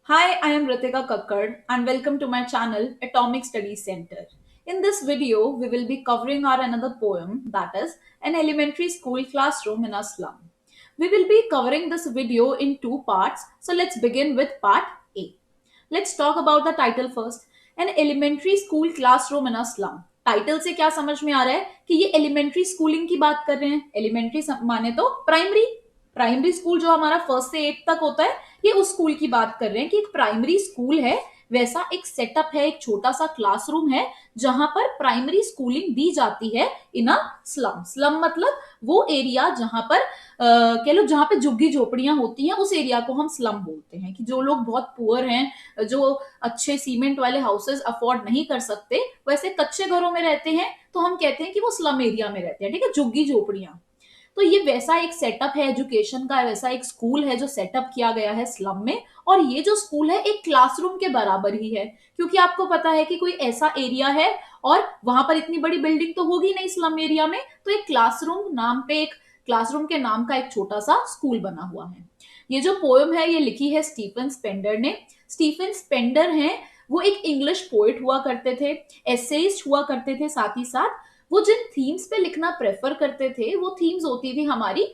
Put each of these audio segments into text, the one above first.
Hi, I am Ritika Kakkad and welcome to my channel Atomic Studies Center. In this video, we will be covering our another poem that is An Elementary School Classroom in a Slum. We will be covering this video in two parts, so let's begin with part A. Let's talk about the title first. An elementary school classroom in a slum. Title से क्या समझ में आ रहा है कि ये elementary schooling की बात कर रहे हैं. एलिमेंट्री माने तो प्राइमरी. प्राइमरी स्कूल जो हमारा फर्स्ट से एट तक होता है, ये उस स्कूल की बात कर रहे हैं कि एक प्राइमरी स्कूल है, वैसा एक सेटअप है, एक छोटा सा क्लासरूम है जहां पर प्राइमरी स्कूलिंग दी जाती है इन अ स्लम. स्लम मतलब वो एरिया जहां पर कह लो जहां पे झुग्गी झोपड़ियां होती हैं, उस एरिया को हम स्लम बोलते हैं. कि जो लोग बहुत पुअर हैं, जो अच्छे सीमेंट वाले हाउसेस अफोर्ड नहीं कर सकते, वैसे कच्चे घरों में रहते हैं, तो हम कहते हैं कि वो स्लम एरिया में रहते हैं. ठीक है, झुग्गी झोपड़ियां. तो ये वैसा एक सेटअप है एजुकेशन का, वैसा एक स्कूल है जो सेटअप किया गया है स्लम में. और ये जो स्कूल है एक क्लासरूम के बराबर ही है, क्योंकि आपको पता है कि कोई ऐसा एरिया है और वहां पर इतनी बड़ी बिल्डिंग तो होगी नहीं स्लम एरिया में, तो एक क्लासरूम नाम पे, एक क्लासरूम के नाम का एक छोटा सा स्कूल बना हुआ है. ये जो पोएम है ये लिखी है स्टीफन स्पेंडर ने. स्टीफन स्पेंडर हैं, वो एक इंग्लिश पोएट हुआ करते थे, एसेइस्ट हुआ करते थे. साथ ही साथ वो जिन थीम्स पे लिखना प्रेफर करते थे, वो थीम्स होती थी हमारी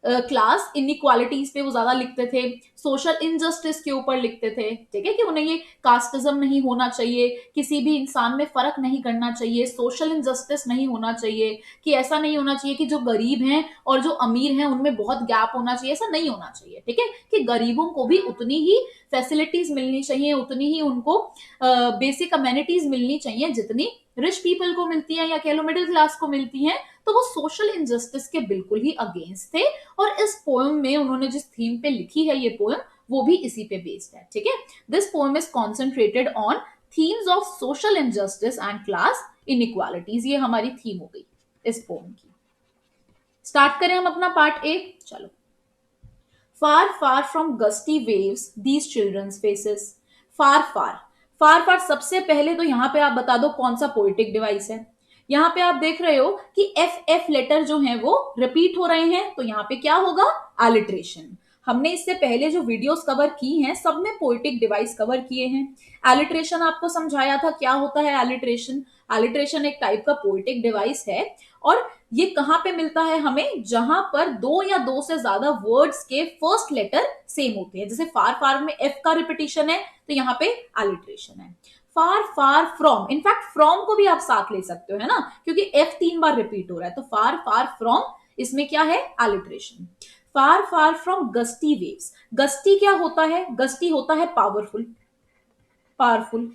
क्लास इनइक्वालिटीज पे वो ज्यादा लिखते थे, सोशल इनजस्टिस के ऊपर लिखते थे. ठीक है, कि उन्हें ये कास्टिज्म नहीं होना चाहिए, किसी भी इंसान में फर्क नहीं करना चाहिए, सोशल इनजस्टिस नहीं होना चाहिए, कि ऐसा नहीं होना चाहिए कि जो गरीब हैं और जो अमीर हैं उनमें बहुत गैप होना चाहिए, ऐसा नहीं होना चाहिए. ठीक है, कि गरीबों को भी उतनी ही फैसिलिटीज मिलनी चाहिए, उतनी ही उनको बेसिक अमेनिटीज मिलनी चाहिए जितनी रिच पीपल को मिलती है, या कह लो मिडिल क्लास को मिलती है. तो वो सोशल इनजस्टिस के बिल्कुल ही अगेंस्ट थे. और इस पोएम में उन्होंने जिस थीम पे लिखी है ये पोएम, वो भी इसी पे बेस्ड है. ठीक है, this poem is concentrated on themes of social injustice and class inequalities. ये हमारी थीम हो गई इस पोएम की. स्टार्ट करें हम अपना पार्ट ए. चलो. Far, far from gusty waves, these children's faces. Far, far. Far, far सबसे पहले तो यहां पे आप बता दो कौन सा पोइटिक डिवाइस है. यहां पे आप देख रहे हो कि एफ एफ लेटर जो है वो रिपीट हो रहे हैं, तो यहां पे क्या होगा? एलिट्रेशन. हमने इससे पहले जो वीडियोस कवर की हैं सब में पोइटिक डिवाइस कवर किए हैं. एलिट्रेशन आपको समझाया था क्या होता है एलिट्रेशन. एलिट्रेशन एक टाइप का पोइटिक डिवाइस है, और ये कहां पे मिलता है हमें? जहां पर दो या दो से ज्यादा वर्ड्स के फर्स्ट लेटर सेम होते हैं. जैसे फार फार में एफ का रिपीटिशन है, तो यहाँ पे एलिट्रेशन है. Far far from, in fact from को भी आप साथ ले सकते हो, है ना, क्योंकि एफ 3 बार रिपीट हो रहा है. तो फार फार फ्रॉम, इसमें क्या है? Alliteration. Far far from gusty waves. Gusty क्या होता है? गस्टी होता है पावरफुल. पावरफुल.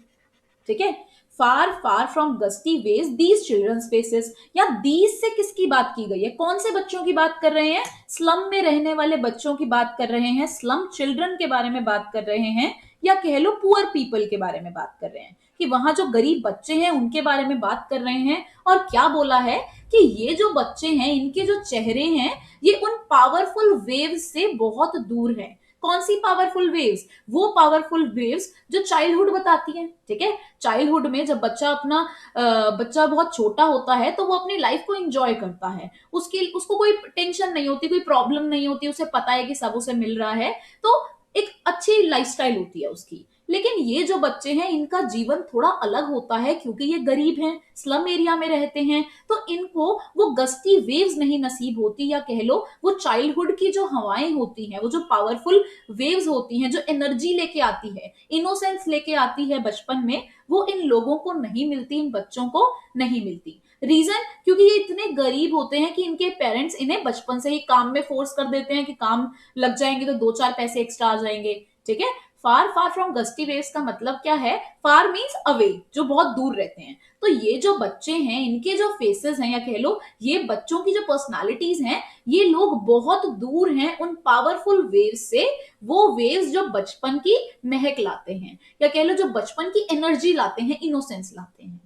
ठीक है. Far far from gusty waves these children's faces. या दीज से किसकी बात की गई है? कौन से बच्चों की बात कर रहे हैं? स्लम में रहने वाले बच्चों की बात कर रहे हैं, स्लम चिल्ड्रन के बारे में बात कर रहे हैं, या कह लो पुअर पीपल के बारे में बात कर रहे हैं, कि वहां जो गरीब बच्चे हैं उनके बारे में बात कर रहे हैं. और क्या बोला है कि ये जो बच्चे हैं इनके जो चेहरे हैं ये उन पावरफुल वेव्स से बहुत दूर है. कौन सी पावरफुल वेव्स? वो पावरफुल वेव्स जो चाइल्डहुड बताती हैं. ठीक है, चाइल्डहुड में जब बच्चा बहुत छोटा होता है तो वो अपनी लाइफ को एंजॉय करता है, उसको कोई टेंशन नहीं होती, कोई प्रॉब्लम नहीं होती, उसे पता है कि सब उसे मिल रहा है, तो एक अच्छी लाइफस्टाइल होती है उसकी. लेकिन ये जो बच्चे हैं इनका जीवन थोड़ा अलग होता है, क्योंकि ये गरीब हैं, स्लम एरिया में रहते हैं, तो इनको वो गस्ती वेव्स नहीं नसीब होती, या कह लो वो चाइल्डहुड की जो हवाएं होती हैं, वो जो पावरफुल वेव्स होती हैं, जो एनर्जी लेके आती है, इनोसेंस लेके आती है बचपन में, वो इन लोगों को नहीं मिलती, इन बच्चों को नहीं मिलती. रीजन, क्योंकि ये इतने गरीब होते हैं कि इनके पेरेंट्स इन्हें बचपन से ही काम में फोर्स कर देते हैं कि काम लग जाएंगे तो 2-4 पैसे एक्स्ट्रा आ जाएंगे. ठीक है. Far far from gusty waves का मतलब क्या है? फार मीन्स अवे, जो बहुत दूर रहते हैं. तो ये जो बच्चे हैं इनके जो फेसेस हैं, या कह लो ये बच्चों की जो पर्सनालिटीज हैं, ये लोग बहुत दूर हैं उन पावरफुल वेव्स से. वो वेव्स जो बचपन की महक लाते हैं, या कह लो जो बचपन की एनर्जी लाते हैं, इनोसेंस लाते हैं.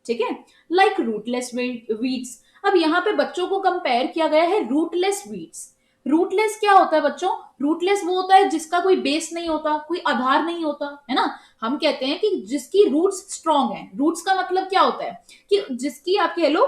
ठीक है. Like rootless weeds. अब यहाँ पे बच्चों को कंपेयर किया गया है रूटलेस वीड्स. रूटलेस क्या होता है बच्चों? रूटलेस वो होता है जिसका कोई बेस नहीं होता, कोई आधार नहीं होता, है ना. हम कहते हैं कि जिसकी रूट्स स्ट्रांग है. रूट्स का मतलब क्या होता है? कि जिसकी आप कह लो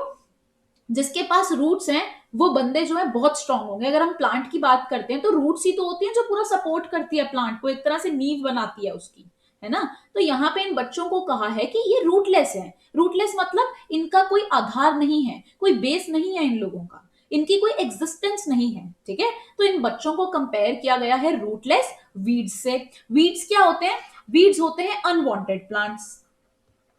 जिसके पास रूट्स हैं वो बंदे जो है बहुत स्ट्रांग होंगे। अगर हम प्लांट की बात करते हैं तो रूट्स ही तो होती हैं जो पूरा सपोर्ट करती है प्लांट को, एक तरह से नींव बनाती है उसकी, है ना। तो यहाँ पे इन बच्चों को कहा है कि ये रूटलेस है। रूटलेस मतलब इनका कोई आधार नहीं है, कोई बेस नहीं है इन लोगों का, इनकी कोई एग्जिस्टेंस नहीं है, ठीक है। तो इन बच्चों को कंपेयर किया गया है रूटलेस वीड्स से। वीड्स क्या होते हैं? वीड्स होते हैं अनवांटेड प्लांट्स।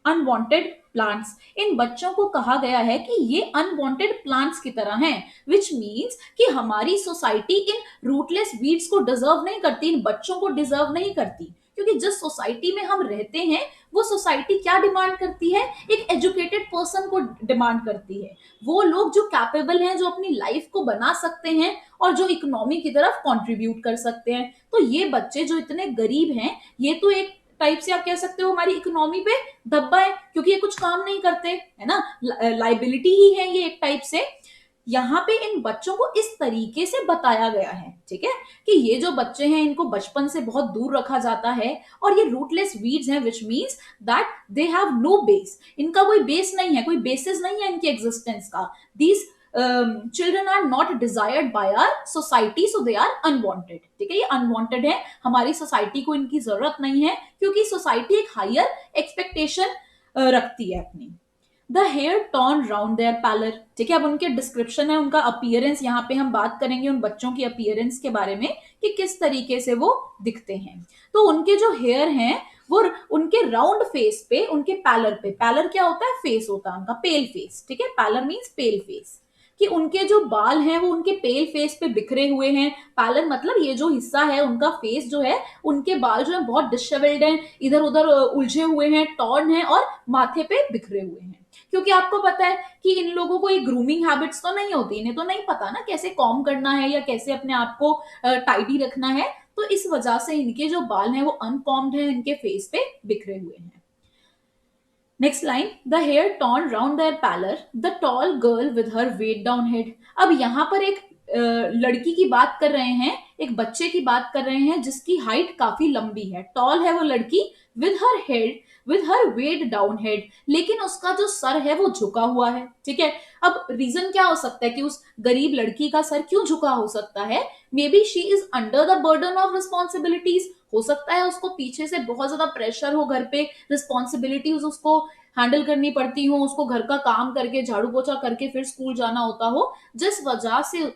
अनवांटेड प्लांट्स, इन बच्चों को कहा गया है कि ये अनवांटेड प्लांट्स की तरह हैं, विच मीन्स कि हमारी सोसाइटी इन रूटलेस वीड्स को डिजर्व नहीं करती, इन बच्चों को डिजर्व नहीं करती। क्योंकि जिस सोसाइटी में हम रहते हैं वो सोसाइटी क्या डिमांड करती है? एक एजुकेटेड पर्सन को डिमांड करती है। वो लोग जो कैपेबल हैं, जो अपनी लाइफ को बना सकते हैं और जो इकोनॉमी की तरफ कंट्रीब्यूट कर सकते हैं। तो ये बच्चे जो इतने गरीब हैं, ये तो एक टाइप से आप कह सकते हो हमारी इकोनॉमी पे धब्बा है, क्योंकि ये कुछ काम नहीं करते, है ना, लाइबिलिटी ही है ये एक टाइप से। यहाँ पे इन बच्चों को इस तरीके से बताया गया है, ठीक है, कि ये जो बच्चे हैं इनको बचपन से बहुत दूर रखा जाता है और ये रूटलेस वीड्स हैं, which means that they have no base, इनका कोई बेस नहीं है, कोई बेसिस नहीं है इनकी एग्जिस्टेंस का। These children are not desired by our society, so they are unwanted, ठीक है, ये अनवांटेड है, हमारी सोसाइटी को इनकी जरूरत नहीं है, क्योंकि सोसाइटी एक हायर एक्सपेक्टेशन रखती है अपनी। The hair turn round their pallor, ठीक है। अब उनके डिस्क्रिप्शन है, उनका अपीयरेंस, यहाँ पे हम बात करेंगे उन बच्चों की अपीयरेंस के बारे में कि किस तरीके से वो दिखते हैं। तो उनके जो हेयर हैं वो उनके राउंड फेस पे, उनके पैलर पे, पैलर क्या होता है? फेस होता है उनका, पेल फेस, ठीक है, पैलर मीन्स पेल फेस, कि उनके जो बाल हैं वो उनके पेल फेस पे बिखरे हुए हैं। पैलर मतलब ये जो हिस्सा है उनका फेस जो है, उनके बाल जो है बहुत डिशेवल्ड हैं, इधर उधर उलझे हुए हैं, टॉर्न है और माथे पे बिखरे हुए हैं। क्योंकि आपको पता है कि इन लोगों को ये ग्रूमिंग हैबिट्स तो नहीं होती, इन्हें तो नहीं पता ना कैसे कॉम करना है या कैसे अपने आप को टाइडी रखना है। तो इस वजह से इनके जो बाल हैं वो अनकॉम्ड है, इनके फेस पे बिखरे हुए हैं। Next line, the hair torn round their pallor, the tall girl with her weighed down head. अब यहाँ पर एक लड़की की बात कर रहे हैं, एक बच्चे की बात कर रहे हैं जिसकी हाइट काफी लंबी है, टॉल है वो लड़की, with her head, with her weighed down head, लेकिन उसका जो सर है वो झुका हुआ है, ठीक है। अब रीजन क्या हो सकता है कि उस गरीब लड़की का सर क्यों झुका हो सकता है? May be she is under the burden of responsibilities, हो सकता है उसको पीछे से बहुत ज्यादा प्रेशर हो, घर पे रिस्पॉन्सिबिलिटीज उसको हैंडल करनी पड़ती हो, उसको घर का काम करके झाड़ू पोछा करके फिर स्कूल जाना होता हो, जिस वजह से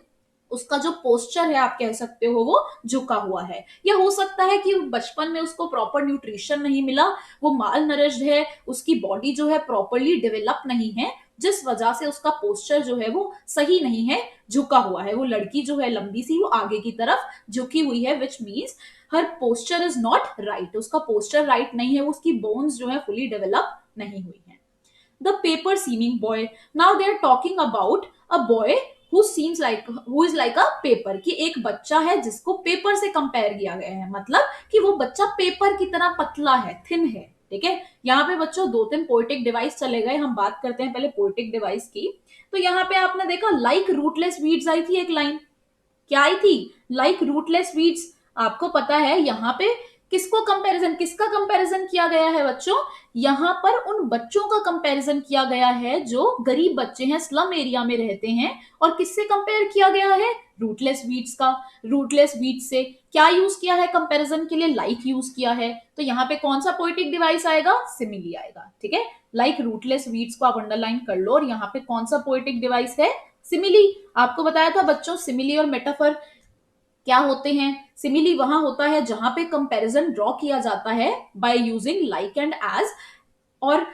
उसका जो पोस्चर है आप कह सकते हो वो झुका हुआ है। या हो सकता है कि बचपन में उसको प्रॉपर न्यूट्रिशन नहीं मिला, वो माल नरिश्ड है, उसकी बॉडी जो है प्रॉपरली डेवलप नहीं है, जिस वजह से उसका पोस्चर जो है वो सही नहीं है, झुका हुआ है। वो लड़की जो है लंबी सी, वो आगे की तरफ झुकी हुई है, which means her posture is not right, उसका पोस्चर राइट नहीं है, उसकी बोन्स जो है फुली डेवलप नहीं हुई है। The paper seeming boy, now they are talking about a boy who is like a paper, कि एक बच्चा है जिसको पेपर से कंपेयर किया गया है, मतलब कि वो बच्चा पेपर की तरह पतला है, थिन है, ठीक है। यहाँ पे बच्चों दो तीन पोएटिक डिवाइस चले गए, हम बात करते हैं पहले पोएटिक डिवाइस की। तो यहाँ पे आपने देखा लाइक रूटलेस वीड्स आई थी एक लाइन, क्या आई थी? Like rootless weeds. आपको पता है यहाँ पे किसका कंपैरिजन किया गया है बच्चों? यहाँ पर उन बच्चों का कंपैरिजन किया गया है जो गरीब बच्चे हैं, स्लम एरिया में रहते हैं। और किससे कंपेयर किया गया है? रूटलेस वीड्स का। रूटलेस वीड्स से क्या यूज किया है कंपैरिजन के लिए? लाइक यूज किया है। तो यहाँ पे कौन सा पोएटिक डिवाइस आएगा? सिमिली आएगा, ठीक है। लाइक रूटलेस वीड्स को आप अंडरलाइन कर लो, और यहाँ पे कौन सा पोएटिक डिवाइस है? सिमिली। आपको बताया था बच्चों सिमिली और मेटाफर क्या होते हैं। सिमिली वहां होता है जहां पे कंपैरिजन ड्रॉ किया जाता है by using like and as, और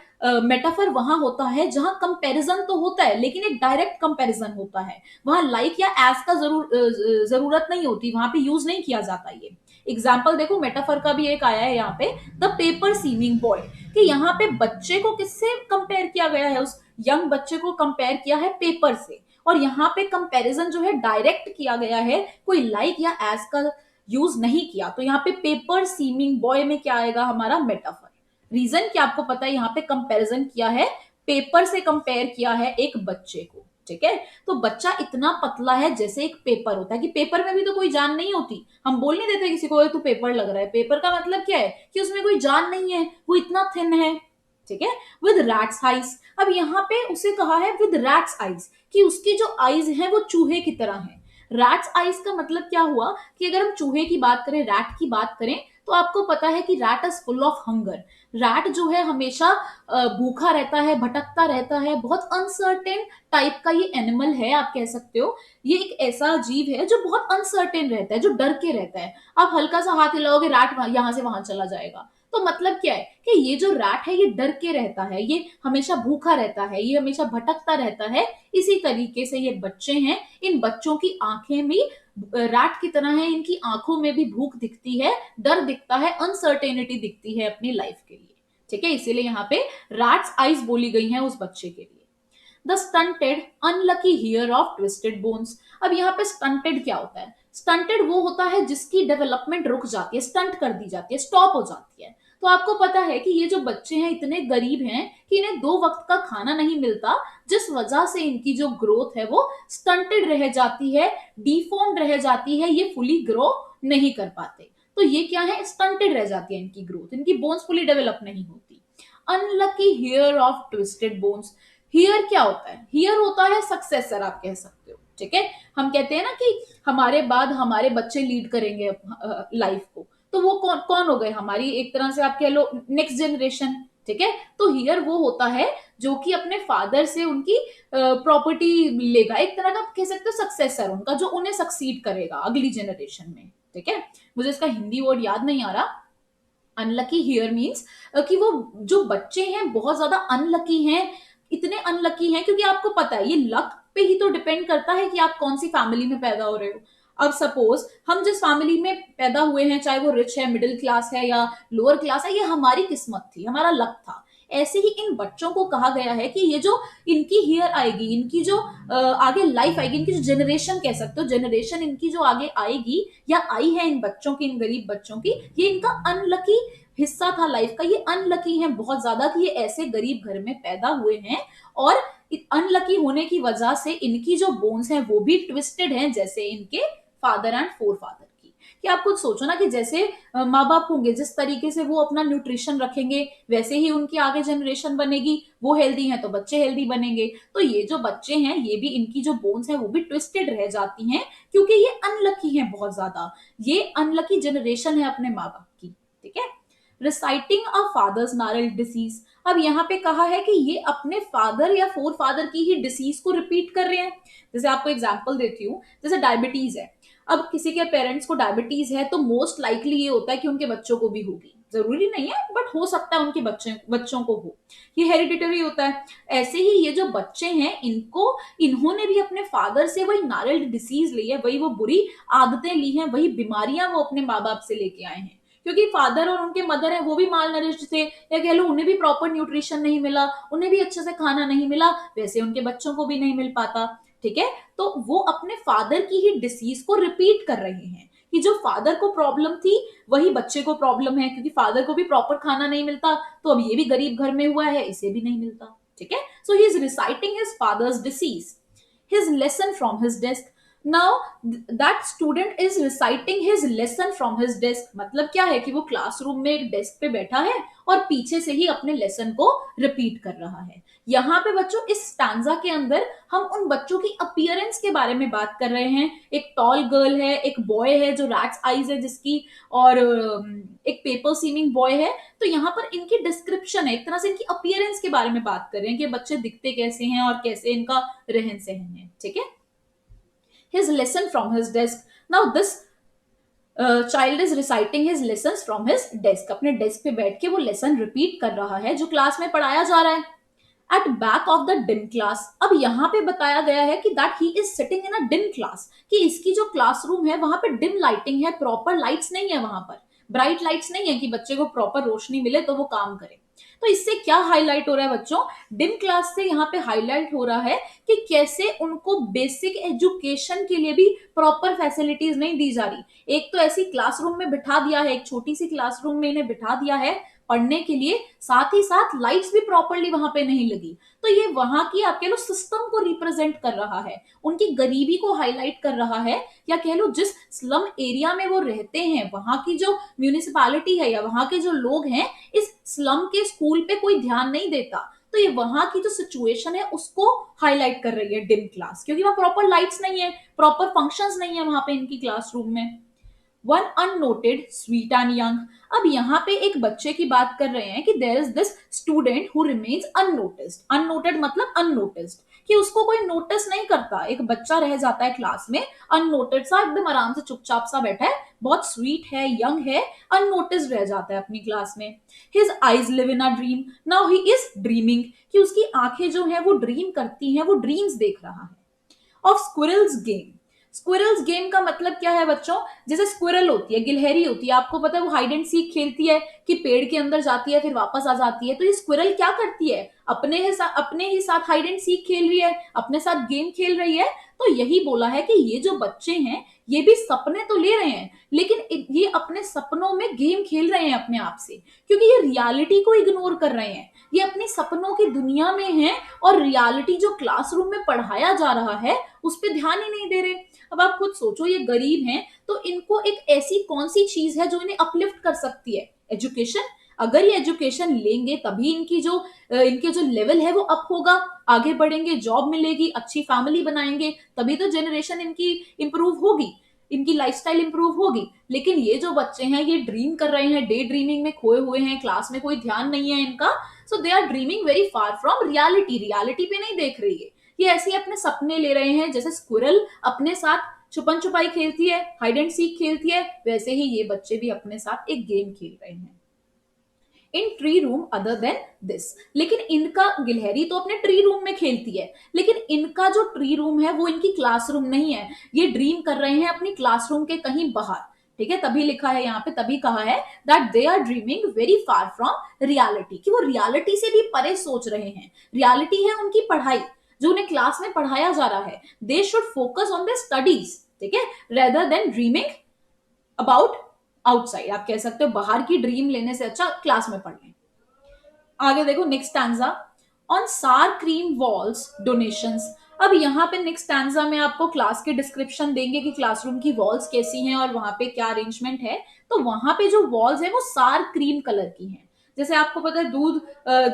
मेटाफर वहां होता है जहां कंपैरिजन तो होता है लेकिन एक डायरेक्ट कंपैरिजन होता है, वहां लाइक या एज का जरूरत नहीं होती, वहां पे यूज नहीं किया जाता। ये एग्जाम्पल देखो, मेटाफर का भी एक आया है यहाँ पे, द पेपर सीमिंग बॉय, कि यहाँ पे बच्चे को किससे कंपेयर किया गया है? उस यंग बच्चे को कंपेयर किया है पेपर से, और यहाँ पे कंपैरिजन जो है डायरेक्ट किया गया है, कोई लाइक या एज का यूज नहीं किया। तो यहाँ पे पेपर सीमिंग बॉय में क्या आएगा? हमारा मेटाफर। रीजन क्या आपको पता है? यहाँ पे कंपैरिजन किया है, पेपर से कंपेयर किया है एक बच्चे को, ठीक है। तो बच्चा इतना पतला है जैसे एक पेपर होता है, कि पेपर में भी तो कोई जान नहीं होती, हम बोल नहीं देते किसी को तू पेपर लग रहा है। पेपर का मतलब क्या है? कि उसमें कोई जान नहीं है, वो इतना थिन है। ठीक है, विद रैट्स आइज। अब यहाँ पे उसे कहा है विद रैट्स आइज, कि उसकी जो आइज है वो चूहे की तरह है। रैट्स आइज का मतलब क्या हुआ कि अगर हम चूहे की बात करें, रैट की बात करें, तो आपको पता है कि rat is full of hunger. Rat जो है हमेशा भूखा रहता है, भटकता रहता है, बहुत अनसर्टेन टाइप का ये एनिमल है, आप कह सकते हो। ये एक ऐसा जीव है जो बहुत अनसर्टेन रहता है, जो डर के रहता है। आप हल्का सा हाथ हिलाओगे, रैट यहां से वहां चला जाएगा। तो मतलब क्या है कि ये जो रैट है ये डर के रहता है, ये हमेशा भूखा रहता है, ये हमेशा भटकता रहता है। इसी तरीके से ये बच्चे हैं, इन बच्चों की आंखें भी रैट की तरह है, इनकी आंखों में भी भूख दिखती है, डर दिखता है, अनसर्टेनिटी दिखती है अपनी लाइफ के लिए। ठीक है, इसीलिए यहाँ पे रैट्स आइज बोली गई है उस बच्चे के लिए। The stunted unlucky here of twisted bones. अब यहाँ पे स्टंटेड क्या होता है? स्टंटेड वो होता है जिसकी डेवलपमेंट रुक जाती है, स्टंट कर दी जाती है, स्टॉप हो जाती है। तो आपको पता है कि ये जो बच्चे हैं इतने गरीब हैं कि इन्हें 2 वक्त का खाना नहीं मिलता, जिस वजह से इनकी जो ग्रोथ है वो स्टंटेड रह जाती है, डिफॉर्म्ड रह जाती है, ये फुली ग्रो नहीं कर पाते। तो ये क्या है? स्टंटेड रह जाती है इनकी ग्रोथ, इनकी बोन्स फुली डेवलप नहीं होती। Unlucky here of twisted bones. Here क्या होता है? हियर होता है सक्सेसर, आप कह सकते हो। ठीक है, हम कहते हैं ना कि हमारे बाद हमारे बच्चे लीड करेंगे लाइफ को, तो वो कौन कौन हो गए? हमारी एक तरह से आप कह लो नेक्स्ट जनरेशन। ठीक है, तो हियर वो होता है जो कि अपने फादर से उनकी प्रॉपर्टी लेगा, एक तरह का आप कह सकते हो सक्सेसर उनका, जो उन्हें सक्सीड करेगा अगली जनरेशन में। ठीक है, मुझे इसका हिंदी वर्ड याद नहीं आ रहा। अनलकी हियर मीन्स कि वो जो बच्चे हैं बहुत ज्यादा अनलकी हैं। इतने अनलकी हैं क्योंकि आपको पता है ये लक पे ही तो डिपेंड करता है कि आप कौन सी फैमिली में पैदा हो रहे हो। अब सपोज हम जिस फैमिली में पैदा हुए हैं, चाहे वो रिच है, मिडिल क्लास है या लोअर क्लास है, ये हमारी किस्मत थी, हमारा लक था। ऐसे ही इन बच्चों को कहा गया है कि ये जो इनकी हियर आएगी, इनकी जो आगे लाइफ आएगी, इनकी जो जनरेशन कह सकते हो, जनरेशन इनकी जो आगे आएगी या आई है इन बच्चों की, इन गरीब बच्चों की, ये इनका अनलकी हिस्सा था लाइफ का। ये अनलकी है बहुत ज्यादा कि ये ऐसे गरीब घर में पैदा हुए हैं, और अनलकी होने की वजह से इनकी जो बोन्स हैं वो भी ट्विस्टेड हैं, जैसे इनके फादर एंड फोर फादर की। कि आप कुछ सोचो ना कि जैसे माँ बाप होंगे, जिस तरीके से वो अपना न्यूट्रिशन रखेंगे, वैसे ही उनकी आगे जनरेशन बनेगी। वो हेल्दी हैं तो बच्चे हेल्दी बनेंगे। तो ये जो बच्चे हैं, ये भी, इनकी जो बोन्स हैं वो भी ट्विस्टेड रह जाती हैं, क्योंकि ये अनलकी हैं बहुत ज्यादा। ये अनलकी जनरेशन है अपने माँ बाप की। ठीक है, रिसाइटिंग अ फादर्स नारल डिसीज। अब यहाँ पे कहा है कि ये अपने फादर या फोर फादर की ही डिसीज को रिपीट कर रहे हैं। जैसे आपको एग्जांपल देती हूँ, जैसे डायबिटीज है। अब किसी के पेरेंट्स को डायबिटीज है तो मोस्ट लाइकली ये होता है कि उनके बच्चों को भी होगी। जरूरी नहीं है, बट हो सकता है उनके बच्चों को हो। ये हेरिडिटरी होता है। ऐसे ही ये जो बच्चे हैं, इन्होंने भी अपने फादर से वही नारल डिसीज ली है, वही वो बुरी आदतें ली हैं, वही बीमारियां वो अपने माँ बाप से लेके आए हैं। क्योंकि फादर और उनके मदर है वो भी माल नरिश्ड थे, या कह लो उन्हें भी प्रॉपर न्यूट्रिशन नहीं मिला, उन्हें भी अच्छे से खाना नहीं मिला, वैसे उनके बच्चों को भी नहीं मिल पाता। ठीक है, तो वो अपने फादर की ही डिसीज को रिपीट कर रहे हैं, कि जो फादर को प्रॉब्लम थी वही बच्चे को प्रॉब्लम है, क्योंकि फादर को भी प्रॉपर खाना नहीं मिलता, तो अब ये भी गरीब घर में हुआ है, इसे भी नहीं मिलता। ठीक है, so he is reciting his father's disease, his lesson from his desk. Now that student is reciting his lesson from his desk. मतलब क्या है कि वो क्लासरूम में एक डेस्क पे बैठा है और पीछे से ही अपने लेसन को रिपीट कर रहा है। यहाँ पे बच्चों इस स्टैंजा के अंदर हम उन बच्चों की अपीयरेंस के बारे में बात कर रहे हैं। एक टॉल गर्ल है, एक बॉय है जो रैट्स आईज है जिसकी, और एक पेपर सीमिंग बॉय है। तो यहाँ पर इनकी डिस्क्रिप्शन है, एक तरह से इनकी अपीयरेंस के बारे में बात कर रहे हैं कि बच्चे दिखते कैसे हैं और कैसे इनका रहन सहन है। ठीक है, his lesson from his desk. Now this child is reciting his lesson from his desk. अपने डेस्क पे बैठ के वो लेसन रिपीट कर रहा है जो क्लास में पढ़ाया जा रहा है। At back of the dim class. अब यहाँ पे बताया गया है कि that he is sitting in a dim class, कि इसकी जो क्लासरूम है वहां पे डिम लाइटिंग है, प्रॉपर लाइट्स नहीं है वहां पर, ब्राइट लाइट्स नहीं है कि बच्चे को प्रॉपर रोशनी मिले तो वो काम करे। तो इससे क्या हाईलाइट हो रहा है बच्चों? डिम क्लास से यहाँ पे हाईलाइट हो रहा है कि कैसे उनको बेसिक एजुकेशन के लिए भी प्रॉपर फैसिलिटीज नहीं दी जा रही। एक तो ऐसी क्लासरूम में बिठा दिया है, एक छोटी सी क्लासरूम में इन्हें बिठा दिया है पढ़ने के लिए, साथ ही साथ लाइट्स भी प्रॉपरली वहां पे नहीं लगी। तो ये वहां की आप कह लो सिस्टम को रिप्रेजेंट कर रहा है, उनकी गरीबी को हाईलाइट कर रहा है, या कह लो जिस स्लम एरिया में वो रहते हैं वहां की जो म्यूनिसिपैलिटी है या वहां के जो लोग हैं, इस स्लम के स्कूल पे कोई ध्यान नहीं देता। तो ये वहां की जो सिचुएशन है उसको हाईलाइट कर रही है डिम क्लास, क्योंकि वहां प्रॉपर लाइट्स नहीं है, प्रॉपर फंक्शंस नहीं है वहां पे इनकी क्लासरूम में। One unnoted sweet and young. अब यहाँ पे एक बच्चे की बात कर रहे हैं कि there is this student who remains unnoticed. Unnoted मतलब अननोटिस्ड, कि उसको कोई नोटिस नहीं करता। एक बच्चा रह जाता है क्लास में अननोटेड सा, एकदम आराम से चुपचाप सा बैठा है, बहुत स्वीट है, यंग है, अननोटिस्ड रह जाता है अपनी क्लास में। His eyes live in a dream, now he is dreaming, कि उसकी आंखें जो है वो ड्रीम करती हैं, वो ड्रीम्स देख रहा है। Of squirrels game. Squirrels game का मतलब क्या है बच्चों? जैसे स्क्विरल होती है, गिलहरी होती है, आपको पता है वो हाइड एंड सीक खेलती है कि पेड़ के अंदर जाती है फिर वापस आ जाती है। तो ये स्क्विरल क्या करती है? अपने ही साथ हाइड एंड सीक खेल रही है, अपने साथ गेम खेल रही है। तो यही बोला है कि ये जो बच्चे हैं ये भी सपने तो ले रहे हैं, लेकिन ये अपने सपनों में गेम खेल रहे हैं अपने आप से, क्योंकि ये रियलिटी को इग्नोर कर रहे हैं। ये अपनी सपनों की दुनिया में हैं और रियलिटी जो क्लासरूम में पढ़ाया जा रहा है उस पर ध्यान ही नहीं दे रहे। अब आप खुद सोचो, ये गरीब हैं तो इनको एक ऐसी कौन सी चीज है जो इन्हें अपलिफ्ट कर सकती है? एजुकेशन। अगर ये एजुकेशन लेंगे तभी इनके जो लेवल है वो अप होगा, आगे बढ़ेंगे, जॉब मिलेगी, अच्छी फैमिली बनाएंगे, तभी तो जनरेशन इनकी इंप्रूव होगी, इनकी लाइफस्टाइल इंप्रूव होगी। लेकिन ये जो बच्चे हैं ये ड्रीम कर रहे हैं, डे ड्रीमिंग में खोए हुए हैं, क्लास में कोई ध्यान नहीं है इनका। So they are dreaming very far from reality, reality पे नहीं देख रही है, ये ऐसे ही अपने सपने ले रहे हैं। जैसे स्क्विरल अपने साथ छुपन छुपाई खेलती है, हाइड एंड सीक खेलती है, वैसे ही ये बच्चे भी अपने साथ एक गेम खेल रहे हैं in tree room other than this. लेकिन इनका, गिलहरी तो अपने ट्री रूम में खेलती है, लेकिन इनका जो ट्री रूम है वो इनकी क्लासरूम नहीं है। ये ड्रीम कर रहे हैं अपनी क्लासरूम के कहीं बाहर। ठीक है, तभी लिखा है यहाँ पे, तभी कहा है that they are dreaming very far from reality, कि वो रियलिटी से भी परे सोच रहे हैं। रियलिटी है उनकी पढ़ाई, जो उन्हें क्लास में पढ़ाया जा रहा है। They should focus on their studies, ठीक है, rather than dreaming about outside. आप कह सकते हो बाहर की ड्रीम लेने से अच्छा क्लास में पढ़ लें। आगे देखो नेक्स्ट स्टैंजा, ऑन सार क्रीम वॉल्स डोनेशंस। अब यहाँ पे नेक्स्ट स्टैंजा में आपको क्लास के डिस्क्रिप्शन देंगे कि क्लासरूम की वॉल्स कैसी हैं और वहां पे क्या अरेंजमेंट है। तो वहां पे जो वॉल्स है वो सार क्रीम कलर की हैं। जैसे आपको पता है दूध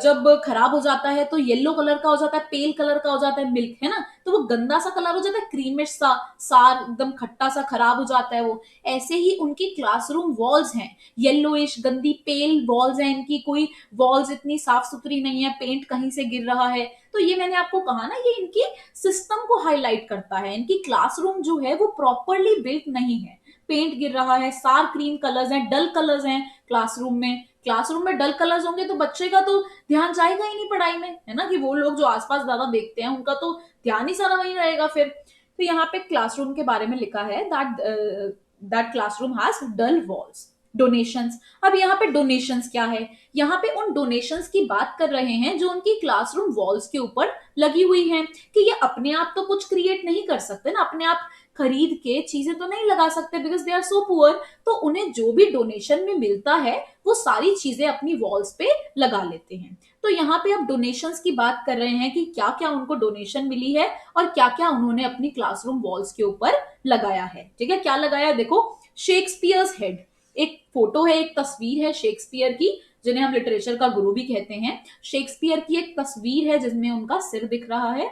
जब खराब हो जाता है तो येलो कलर का हो जाता है, पेल कलर का हो जाता है मिल्क, है ना, तो वो गंदा सा कलर हो जाता है, क्रीमिश सा, सार एकदम खट्टा सा, खराब हो जाता है वो। ऐसे ही उनकी क्लासरूम वॉल्स हैं, येलोइश गंदी पेल वॉल्स हैं इनकी, कोई वॉल्स इतनी साफ सुथरी नहीं है, पेंट कहीं से गिर रहा है। तो ये मैंने आपको कहा ना, ये इनकी सिस्टम को हाईलाइट करता है। इनकी क्लासरूम जो है वो प्रॉपरली बिल्ट नहीं है, पेंट गिर रहा है, सार क्रीम कलर्स हैं, डल कलर्स हैं क्लासरूम में। क्लासरूम में डल कलर्स होंगे तो बच्चे का तो ध्यान जाएगा ही नहीं पढ़ाई में, है ना, कि वो लोग जो आसपास ज्यादा देखते हैं उनका तो ध्यान ही सारा वही रहेगा फिर। तो यहाँ पे क्लासरूम के बारे में लिखा है that classroom has dull walls. Donations. अब यहाँ पे डोनेशंस क्या है? यहाँ पे उन डोनेशंस की बात कर रहे हैं जो उनकी क्लासरूम वॉल्स के ऊपर लगी हुई हैं, कि ये अपने आप तो कुछ क्रिएट नहीं कर सकते ना, अपने आप खरीद के चीजें तो नहीं लगा सकते, because they are so poor. तो उन्हें जो भी डोनेशन में मिलता है वो सारी चीजें अपनी वॉल्स पे लगा लेते हैं। तो यहाँ पे अब डोनेशंस की बात कर रहे हैं कि क्या क्या उनको डोनेशन मिली है और क्या क्या उन्होंने अपनी क्लासरूम वॉल्स के ऊपर लगाया है। ठीक है, क्या लगाया? देखो, शेक्सपियर्स हेड, एक फोटो है, एक तस्वीर है शेक्सपियर की, जिन्हें हम लिटरेचर का गुरु भी कहते हैं। शेक्सपियर की एक तस्वीर है जिसमें उनका सिर दिख रहा है।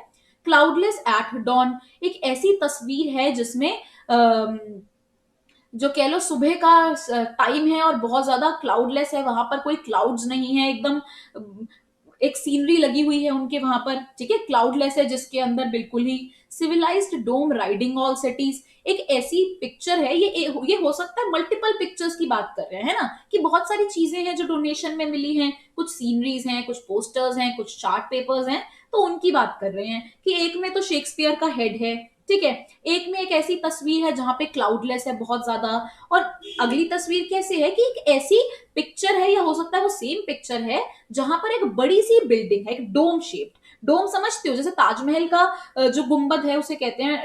क्लाउडलेस एट डॉन, एक ऐसी तस्वीर है जिसमें जो कह लो सुबह का टाइम है और बहुत ज्यादा क्लाउडलेस है, वहां पर कोई क्लाउड्स नहीं है, एकदम एक सीनरी लगी हुई है उनके वहां पर। ठीक है, क्लाउडलेस है जिसके अंदर बिल्कुल ही सिविलाइज्ड डोम राइडिंग ऑल सिटीज, एक ऐसी पिक्चर है। ये हो सकता है मल्टीपल पिक्चर्स की बात कर रहे हैं, है ना, कि बहुत सारी चीजें हैं जो डोनेशन में मिली हैं, कुछ सीनरीज हैं, कुछ पोस्टर्स हैं, कुछ चार्ट पेपर्स हैं। तो उनकी बात कर रहे हैं कि एक में तो शेक्सपियर का हेड है, ठीक है, एक में एक ऐसी तस्वीर है जहां पे क्लाउडलेस है बहुत ज्यादा, और अगली तस्वीर कैसे है कि एक ऐसी पिक्चर है, या हो सकता है वो सेम पिक्चर है, जहां पर एक बड़ी सी बिल्डिंग है, एक डोम शेप्ड। डोम समझते हो, जैसे ताजमहल का जो गुंबद है उसे कहते हैं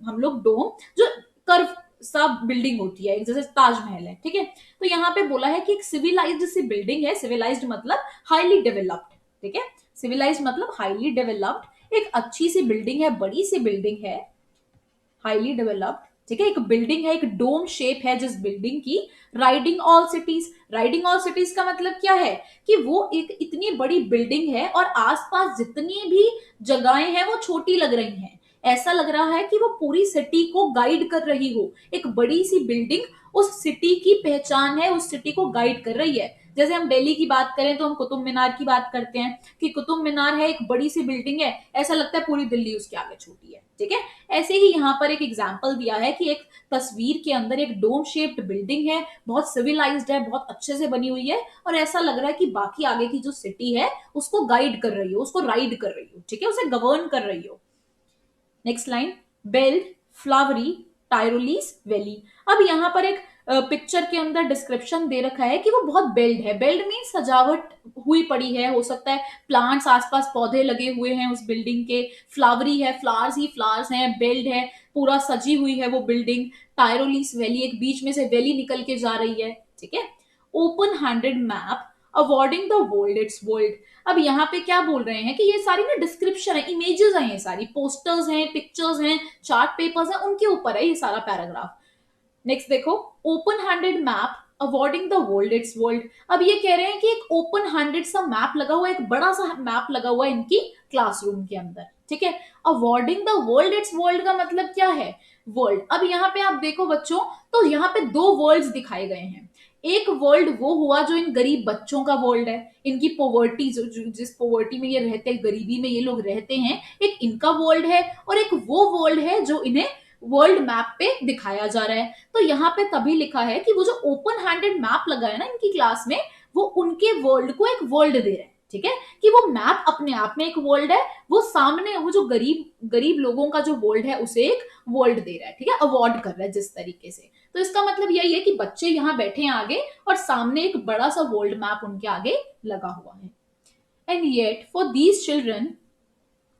हम लोग डोम, जो कर्व सब बिल्डिंग होती है, जैसे ताजमहल है, ठीक है। तो यहाँ पे बोला है कि एक सिविलाइज्ड सी बिल्डिंग है, सिविलाइज्ड मतलब हाईली डेवलप्ड, ठीक है। सिविलाइज्ड मतलब हाईली डेवलप्ड, एक अच्छी सी बिल्डिंग है, बड़ी सी बिल्डिंग है, हाईली डेवलप्ड, ठीक है। एक बिल्डिंग है, एक डोम शेप है जिस बिल्डिंग की, riding all cities. Riding all cities का मतलब क्या है कि वो एक इतनी बड़ी बिल्डिंग है और आसपास जितनी भी जगहें हैं वो छोटी लग रही हैं। ऐसा लग रहा है कि वो पूरी सिटी को गाइड कर रही हो। एक बड़ी सी बिल्डिंग उस सिटी की पहचान है, उस सिटी को गाइड कर रही है। जैसे हम दिल्ली की बात करें तो हम कुतुब मीनार की बात करते हैं कि कुतुब मीनार है, एक बड़ी सी बिल्डिंग है, ऐसा लगता है पूरी दिल्ली उसके आगे छोटी है, ठीक है। ऐसे ही यहाँ पर एक एग्जाम्पल दिया है कि एक तस्वीर के अंदर एक डोम शेप्ड बिल्डिंग है, बहुत सिविलाइज्ड है, बहुत अच्छे से बनी हुई है, और ऐसा लग रहा है कि बाकी आगे की जो सिटी है उसको गाइड कर रही हो, उसको राइड कर रही हो, ठीक है, उसे गवर्न कर रही हो। Next line, belled, flowery, Tyrolese valley. अब यहाँ पर एक पिक्चर के अंदर डिस्क्रिप्शन दे रखा है कि वो बहुत बेल्ड है। बेल्ड मीन सजावट हुई पड़ी है, हो सकता है प्लांट्स, आसपास पौधे लगे हुए हैं उस बिल्डिंग के, फ्लावरी है, फ्लावर्स ही फ्लावर्स हैं, बेल्ड है, पूरा सजी हुई है वो बिल्डिंग। टायरोलीस वैली, एक बीच में से वैली निकल के जा रही है, ठीक है। Open handed map awarding the world it's world. अब यहाँ पे क्या बोल रहे हैं कि ये सारी ना डिस्क्रिप्शन है, इमेजेस हैं, ये सारी पोस्टर्स हैं, पिक्चर्स हैं, चार्ट पेपर्स हैं, उनके ऊपर है ये सारा पैराग्राफ। नेक्स्ट देखो, open handed map awarding the world it's world. अब ये कह रहे हैं कि एक ओपन हैंडेड सा मैप लगा हुआ है, एक बड़ा सा मैप लगा हुआ है इनकी क्लासरूम के अंदर, ठीक है। Awarding the world it's world का मतलब क्या है, वर्ल्ड। अब यहाँ पे आप देखो बच्चों, तो यहाँ पे दो वर्ल्ड्स दिखाए गए हैं। एक वर्ल्ड वो हुआ जो इन गरीब बच्चों का वर्ल्ड है, इनकी पोवर्टी, जिस पोवर्टी में ये रहते हैं, गरीबी में ये लोग रहते हैं, एक इनका वर्ल्ड है। और एक वो वर्ल्ड है जो इन्हें वर्ल्ड मैप पे दिखाया जा रहा है। तो यहाँ पे तभी लिखा है कि वो जो ओपन हैंडेड मैप लगा है ना इनकी क्लास में, वो उनके वर्ल्ड को एक वर्ल्ड दे रहा है, ठीक है। कि वो मैप अपने आप में एक वर्ल्ड है, वो सामने वो जो गरीब गरीब लोगों का जो वर्ल्ड है उसे एक वर्ल्ड दे रहा है, ठीक है, अवॉर्ड कर रहा है जिस तरीके से। तो इसका मतलब यही है कि बच्चे यहाँ बैठे हैं आगे और सामने एक बड़ा सा वर्ल्ड मैप उनके आगे लगा हुआ है। And yet for these children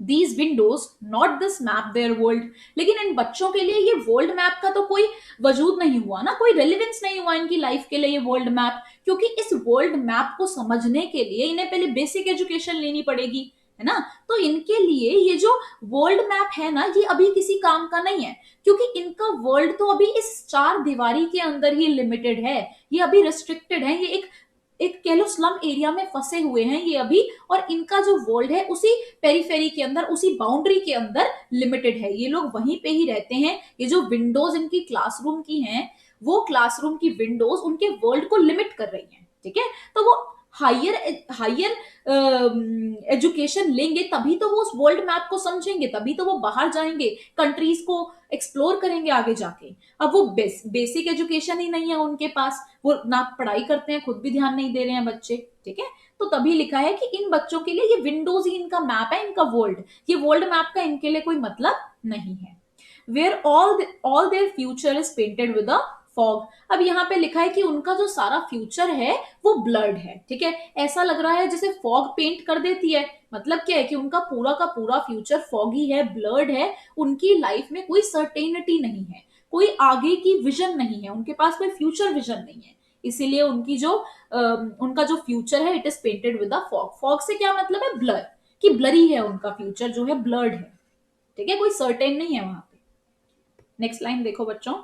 these Windows not this map there world. लेकिन इन बच्चों के लिए ये वर्ल्ड मैप का तो कोई वजूद नहीं हुआ ना, कोई रेलिवेंस नहीं हुआ इनकी लाइफ के लिए ये वर्ल्ड मैप, क्योंकि इस वर्ल्ड मैप को समझने के लिए इन्हें पहले बेसिक एजुकेशन लेनी पड़ेगी, है ना। तो इनके लिए ये जो वर्ल्ड मैप है ना, ये अभी किसी काम का नहीं है, क्योंकि इनका वर्ल्ड तो अभी इस चार दीवारी के अंदर ही लिमिटेड है, ये अभी रिस्ट्रिक्टेड है, ये एक एक कह लो स्लम एरिया में फंसे हुए हैं ये अभी। और इनका जो वर्ल्ड है उसी पेरीफेरी के अंदर, उसी बाउंड्री के अंदर लिमिटेड है, ये लोग वहीं पे ही रहते हैं। ये जो विंडोज इनकी क्लासरूम की हैं, वो क्लासरूम की विंडोज उनके वर्ल्ड को लिमिट कर रही हैं, ठीक है। तो वो हायर हायर एजुकेशन लेंगे तभी तो वो उस वर्ल्ड मैप को समझेंगे, तभी तो वो बाहर जाएंगे, कंट्रीज को एक्सप्लोर करेंगे आगे जाके। अब वो बेसिक एजुकेशन ही नहीं है उनके पास, वो ना पढ़ाई करते हैं, खुद भी ध्यान नहीं दे रहे हैं बच्चे, ठीक है। तो तभी लिखा है कि इन बच्चों के लिए ये विंडोज ही इनका मैप है, इनका वर्ल्ड, ये वर्ल्ड मैप का इनके लिए कोई मतलब नहीं है। Where all their future is painted with a fog. अब यहाँ पे लिखा है कि उनका जो सारा फ्यूचर है वो ब्लर्ड है, ठीक है। ऐसा लग रहा है जैसे फॉग पेंट कर देती है। मतलब क्या है कि उनका पूरा का पूरा फ्यूचर फॉगी है, ब्लर्ड है, उनकी लाइफ में कोई सर्टेनिटी नहीं है, कोई आगे की विजन नहीं है, उनके पास कोई फ्यूचर विजन नहीं है। इसीलिए उनकी जो उनका जो फ्यूचर है it is painted with a fog. Fog से क्या मतलब है, ब्लर, कि ब्लरी है उनका फ्यूचर, जो है ब्लर्ड है, ठीक है, कोई सर्टेन नहीं है वहां पे। नेक्स्ट लाइन देखो बच्चों,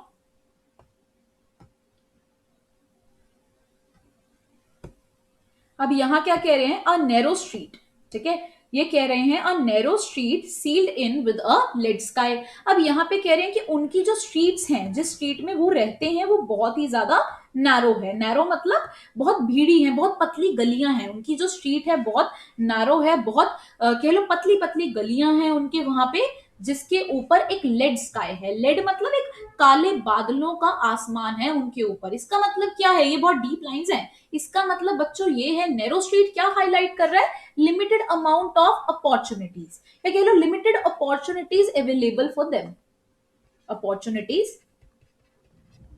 अब यहां क्या कह रहे हैं, अ नैरो स्ट्रीट, ठीक है। ये कह रहे हैं a narrow street sealed in with a lead sky. अब यहाँ पे कह रहे हैं कि उनकी जो स्ट्रीट्स हैं, जिस स्ट्रीट में वो रहते हैं, वो बहुत ही ज्यादा नैरो है। नैरो मतलब बहुत भीड़ी है, बहुत पतली गलियां हैं, उनकी जो स्ट्रीट है बहुत नैरो है, बहुत कह लो पतली पतली गलियां हैं उनके वहां पे, जिसके ऊपर एक लेड स्काई है। लेड मतलब एक काले बादलों का आसमान है उनके ऊपर। इसका मतलब क्या है, ये बहुत डीप लाइंस हैं। इसका मतलब बच्चों ये है, नैरो स्ट्रीट क्या हाईलाइट कर रहा है, लिमिटेड अमाउंट ऑफ अपॉर्चुनिटीज, या कह लो limited opportunities available for them, opportunities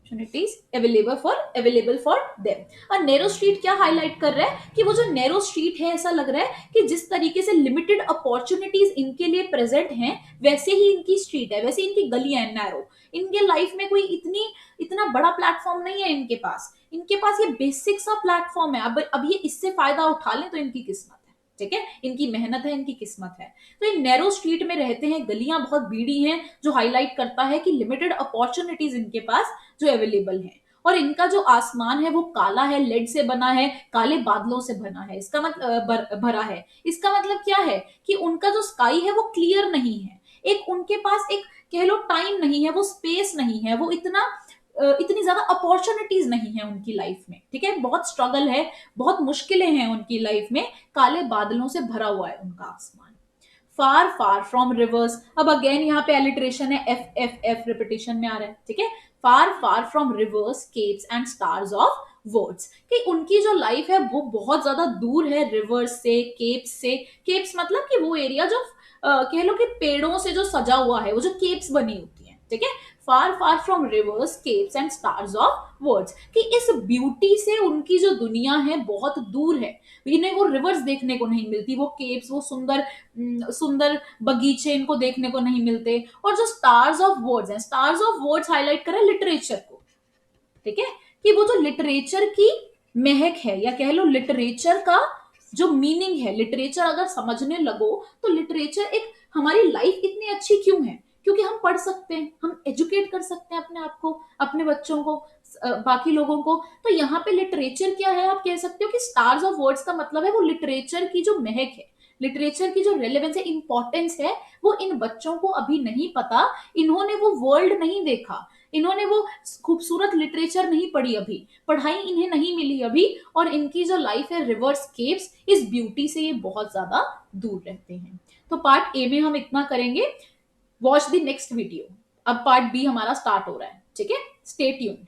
opportunities available for them। और नैरो स्ट्रीट क्या हाईलाइट कर रहा है कि वो जो नैरो स्ट्रीट है, ऐसा लग रहा है कि जिस तरीके से लिमिटेड अपॉर्चुनिटीज इनके लिए प्रेजेंट हैं, वैसे ही इनकी स्ट्रीट है, वैसे इनकी गलियां हैं नैरो। इनके लाइफ में कोई इतना बड़ा प्लेटफॉर्म नहीं है इनके पास ये बेसिक सा प्लेटफॉर्म है। अब ये इससे फायदा उठा लें तो इनकी किस्मत है, ठीक है, इनकी मेहनत है, इनकी किस्मत है। तो ये नैरो स्ट्रीट में रहते हैं, गलियां बहुत बीड़ी हैं, जो हाईलाइट करता है कि लिमिटेड अपॉर्चुनिटीज इनके पास जो अवेलेबल है। और इनका जो आसमान है वो काला है, लेड से बना है, काले बादलों से बना है, इसका मतलब भरा है। इसका मतलब क्या है कि उनका जो स्काई है वो क्लियर नहीं है। एक उनके पास एक कह लो टाइम नहीं है, वो स्पेस नहीं है, वो इतनी ज्यादा अपॉर्चुनिटीज नहीं है उनकी लाइफ में, ठीक है, बहुत स्ट्रगल है, बहुत मुश्किलें हैं उनकी लाइफ में, काले बादलों से भरा हुआ है उनका आसमान। फार फार फ्रॉम रिवर्स, अब अगेन यहाँ पे एलिट्रेशन है, एफ एफ एफ रिपीटेशन में आ रहा है, ठीक है। Far far from rivers capes and stars of words, कि उनकी जो लाइफ है वो बहुत ज्यादा दूर है रिवर्स से, केप्स से। केप्स मतलब कि वो एरिया जो कह लो कि पेड़ों से जो सजा हुआ है, वो जो केप्स बनी होती है, ठीक है। Far far from rivers capes and stars of words, कि इस ब्यूटी से उनकी जो दुनिया है बहुत दूर है, इन्हें वो रिवर्स देखने को नहीं मिलती, वो केप्स, वो सुंदर सुंदर बगीचे इनको देखने को नहीं मिलते। और जो स्टार्स ऑफ वर्ड्स हैं, स्टार्स ऑफ वर्ड्स हाईलाइट करें लिटरेचर को, ठीक है, कि वो जो लिटरेचर की महक है, या कह लो लिटरेचर का जो मीनिंग है, लिटरेचर अगर समझने लगो तो लिटरेचर एक, हमारी लाइफ इतनी अच्छी क्यों है, क्योंकि हम पढ़ सकते हैं, हम एजुकेट कर सकते हैं अपने आप को, अपने बच्चों को, बाकी लोगों को। तो यहाँ पे लिटरेचर क्या है, आप कह सकते हो कि स्टार्स ऑफ वर्ड्स का मतलब है वो लिटरेचर की जो महक है, लिटरेचर की जो रेलेवेंस है, इंपॉर्टेंस है, वो इन बच्चों को अभी नहीं पता। इन्होंने वो वर्ल्ड नहीं देखा, इन्होंने वो खूबसूरत लिटरेचर नहीं पढ़ी, अभी पढ़ाई इन्हें नहीं मिली अभी। और इनकी जो लाइफ है रिवर्स केव्स, इस ब्यूटी से ये बहुत ज्यादा दूर रहते हैं। तो पार्ट ए में हम इतना करेंगे, वॉच द नेक्स्ट वीडियो। अब पार्ट बी हमारा स्टार्ट हो रहा है, ठीक है, स्टे ट्यून्ड।